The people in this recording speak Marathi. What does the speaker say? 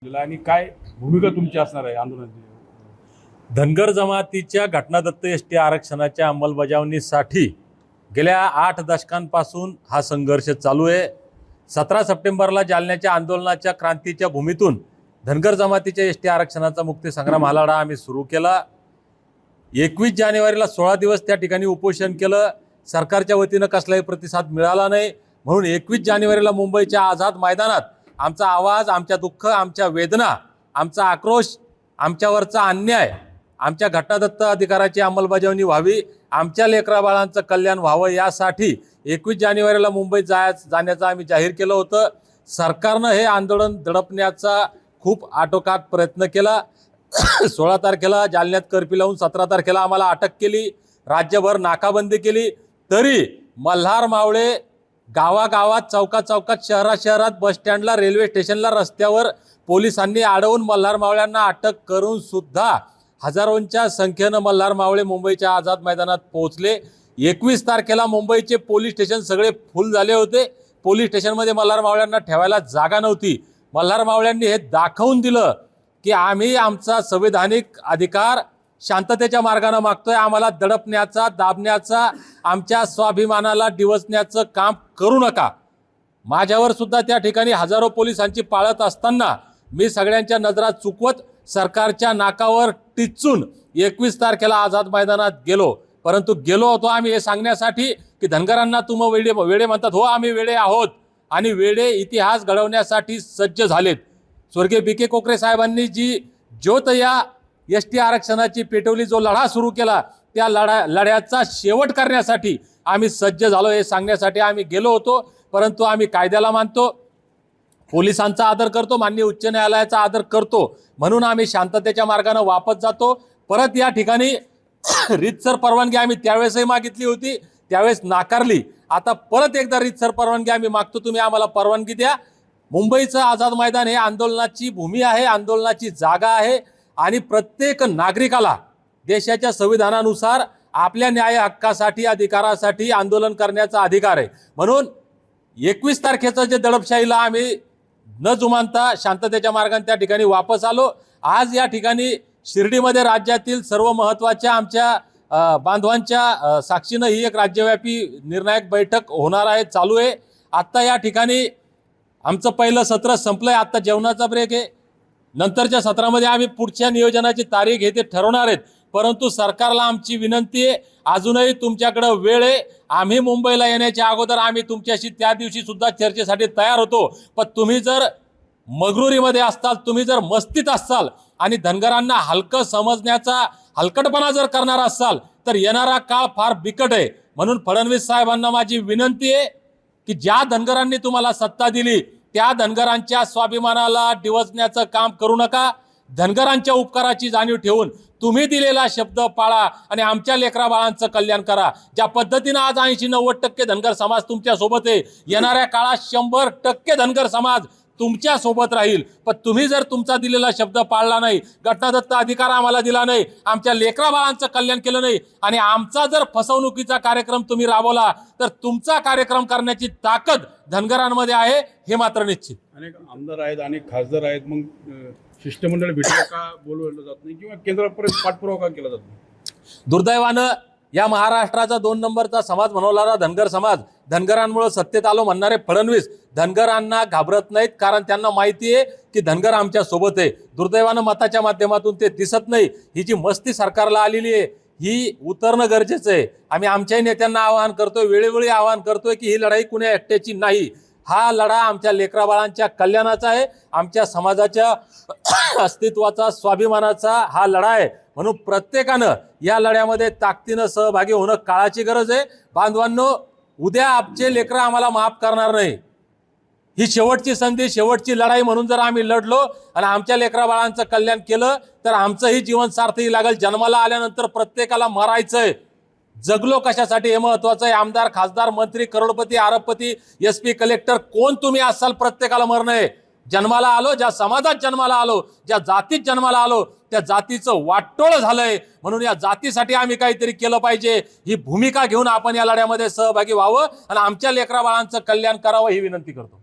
आणि काय भूमिका तुमची असणार आहे आंदोलनाची? धनगर जमातीच्या घटनादत्त एसटी आरक्षणाच्या अंमलबजावणीसाठी गेल्या 8 दशकांपासून हा संघर्ष चालू आहे। 17 सप्टेंबरला जालन्याच्या आंदोलनाच्या क्रांतीच्या भूमीतून धनगर जमातीच्या एसटी आरक्षणाचा मुक्ती संग्राम हा लढा आम्ही सुरू केला। 21 जानेवारीला 16 दिवस त्या ठिकाणी उपोषण केलं। सरकारच्या वतीनं कसलाही प्रतिसाद मिळाला नाही, म्हणून 21 जानेवारीला मुंबईच्या आझाद मैदानात आमचा आवाज, आमच्या दुःख, आमच्या वेदना, आमचा आक्रोश, आमच्यावरचा अन्याय, आमच्या घटनादत्त अधिकाराची अंमलबजावणी व्हावी, आमच्या लेकराबाळांचं कल्याण व्हावं यासाठी 21 जानेवारीला मुंबईत जाण्याचं आम्ही जाहीर केलं होतं। सरकारनं हे आंदोलन दडपण्याचा खूप आटोकाट प्रयत्न केला। 16 तारखेला जालन्यात कर्फ्यू लावून 17 तारखेला आम्हाला अटक केली, राज्यभर नाकाबंदी केली, तरी मल्हार मावळे गावागावात, चौकात, शहरात, बस स्टँडला, रेल्वे स्टेशनला, रस्त्यावर पोलिसांनी अडवून मल्हार मावळ्यांना अटक करून सुद्धा हजारोंच्या संख्येनं मल्हार मावळे मुंबईच्या आझाद मैदानात पोहोचले। 21 तारखेला मुंबईचे पोलीस स्टेशन सगळे फुल झाले होते। पोलीस स्टेशनमध्ये मल्हार मावळ्यांना ठेवायला जागा नव्हती। मल्हार मावळ्यांनी हे दाखवून दिलं की आम्ही आमचा संवैधानिक अधिकार शांततेच्या मार्गाने मागतोय, आम्हाला दडपण्याचा, दाबण्याचा, आमच्या स्वाभिमानाला डिवचण्याचं काम करू नका। माझ्यावर सुद्धा त्या ठिकाणी हजारो पोलिसांची पाळत असताना मी सगळ्यांच्या नजरा चुकवत सरकारच्या नाकावर टिचून 21 तारखेला आझाद मैदानात गेलो। परंतु गेलो होतो आम्ही हे सांगण्यासाठी की धनगरांना तुम्ही वेडे म्हणतात, हो आम्ही वेडे आहोत आणि वेडे इतिहास घडवण्यासाठी सज्ज झालेत। स्वर्गीय बी.के. कोकरे साहेबांनी जी ज्योत या एसटी आरक्षणाची पेटवली, जो लढा सुरू केला, त्या लढ्याचा शेवट करण्यासाठी आम्ही सज्ज झालो हे सांगण्यासाठी आम्ही गेलो होतो। परंतु आम्ही कायद्याला मानतो, पोलिसांचा आदर करतो, माननीय उच्च न्यायालयाचा आदर करतो, म्हणून आम्ही शांततेच्या मार्गाने वापस जातो। परत या ठिकाणी रीतसर परवानगी आम्ही त्यावेळेसही मागितली होती, त्यावेळेस नाकारली। आता परत एकदा रीतसर परवानगी आम्ही मागतो, तुम्ही आम्हाला परवानगी द्या। मुंबईचं आझाद मैदान हे आंदोलनाची भूमी आहे, आंदोलनाची जागा आहे आणि प्रत्येक नागरिकाला देशाच्या संविधानानुसार आपल्या न्याय हक्कासाठी, अधिकारासाठी आंदोलन करण्याचा अधिकार आहे। म्हणून 21 तारखेचं जे दडपशाहीला आम्ही न जुमानता शांततेच्या मार्गाने त्या ठिकाणी वापस आलो। आज या ठिकाणी शिर्डीमध्ये राज्यातील सर्व महत्त्वाच्या आमच्या बांधवांच्या साक्षीनं ही एक राज्यव्यापी निर्णायक बैठक होणार आहे, चालू आहे। आत्ता या ठिकाणी आमचं पहिलं सत्र संपलंय, आत्ता जेवणाचा ब्रेक आहे। नंतरच्या सत्रामध्ये आम्ही पुढच्या नियोजनाची तारीख हे ते ठरवणार आहेत। परंतु सरकारला आमची विनंती आहे, अजूनही तुमच्याकडे वेळ आहे। आम्ही मुंबईला येण्याच्या अगोदर आम्ही तुमच्याशी त्या दिवशी सुद्धा चर्चेसाठी तयार होतो, पण तुम्ही जर मगरुरीमध्ये असताल, तुम्ही जर मस्तीत असाल आणि धनगरांना हलकं समजण्याचा हलकटपणा जर करणार असाल तर येणारा काळ फार बिकट आहे। म्हणून फडणवीस साहेबांना माझी विनंती आहे की ज्या धनगरांनी तुम्हाला सत्ता दिली त्या धनगरांच्या स्वाभिमानाला डिवचण्याचं काम करू नका। धनगरांच्या उपकाराची जाणीव ठेवून तुम्ही दिलेला शब्द पाळा आणि आमच्या लेकराबाळांचं कल्याण करा। ज्या पद्धतीनं आज 80-90% धनगर समाज तुमच्या सोबत आहे, येणाऱ्या काळात 100% धनगर समाज तुमच्या सोबत राहील। पण तुम्ही जर तुमचा दिलेला शब्द पाळला नाही, घटनादत्त अधिकार आम्हाला दिला नाही, आमच्या लेकराबाळांचं कल्याण केलं नाही आणि आमचा जर फसवणुकीचा कार्यक्रम तुम्ही राबवला तर तुमचा कार्यक्रम करण्याची ताकद धनगरांमध्ये आहे, हे मात्र निश्चित। अनेक आमदार आहेत, अनेक खासदार आहेत, मग शिष्टमंडळ भेटलं का बोलवलं जात नाही किंवा केंद्रापर्यंत पाठपुरावा का केला जात नाही? दुर्दैवानं या महाराष्ट्राचा 2 नंबरचा समाज म्हणवणारा धनगर समाज, धनगरांमुळे सत्तेत आलो म्हणणारे फडणवीस धनगरांना घाबरत नाहीत, कारण त्यांना माहिती आहे की धनगर आमच्या सोबत आहे। दुर्दैवानं मताच्या माध्यमातून ते दिसत नाही। ही जी मस्ती सरकारला आलेली आहे ही उतरणं गरजेचं आहे। आम्ही आमच्याही नेत्यांना आवाहन करतोय, वेळोवेळी आवाहन करतोय की ही लढाई कुण्या एकट्याची नाही, हा लढा आमच्या लेकराबाळांच्या कल्याणाचा आहे, आमच्या समाजाच्या अस्तित्वाचा, स्वाभिमानाचा हा लढा आहे। म्हणून प्रत्येकानं या लढ्यामध्ये ताकदीनं सहभागी होणं काळाची गरज आहे। बांधवांनो, उद्या आमचे लेकरं आम्हाला माफ करणार नाही। ही शेवटची संधी, शेवटची लढाई म्हणून जर आम्ही लढलो आणि आमच्या लेकराबाळांचं कल्याण केलं तर आमचंही जीवन सार्थकी लागेल। जन्माला आल्यानंतर प्रत्येकाला मरायचंय, जगलो कशासाठी हे महत्वाचं आहे। आमदार, खासदार, मंत्री, करोडपती, अरबपती, SP, कलेक्टर, कोण तुम्ही असाल, प्रत्येकाला मरणं आहे। जन्माला आलो, ज्या समाजात जन्माला आलो, ज्या जातीत जन्माला आलो, त्या जातीचं वाटोळ झालंय। म्हणून या जातीसाठी आम्ही काहीतरी केलं पाहिजे, ही भूमिका घेऊन आपण या लढ्यामध्ये सहभागी व्हावं आणि आमच्या लेकराबाळांचं कल्याण करावं ही विनंती करतो।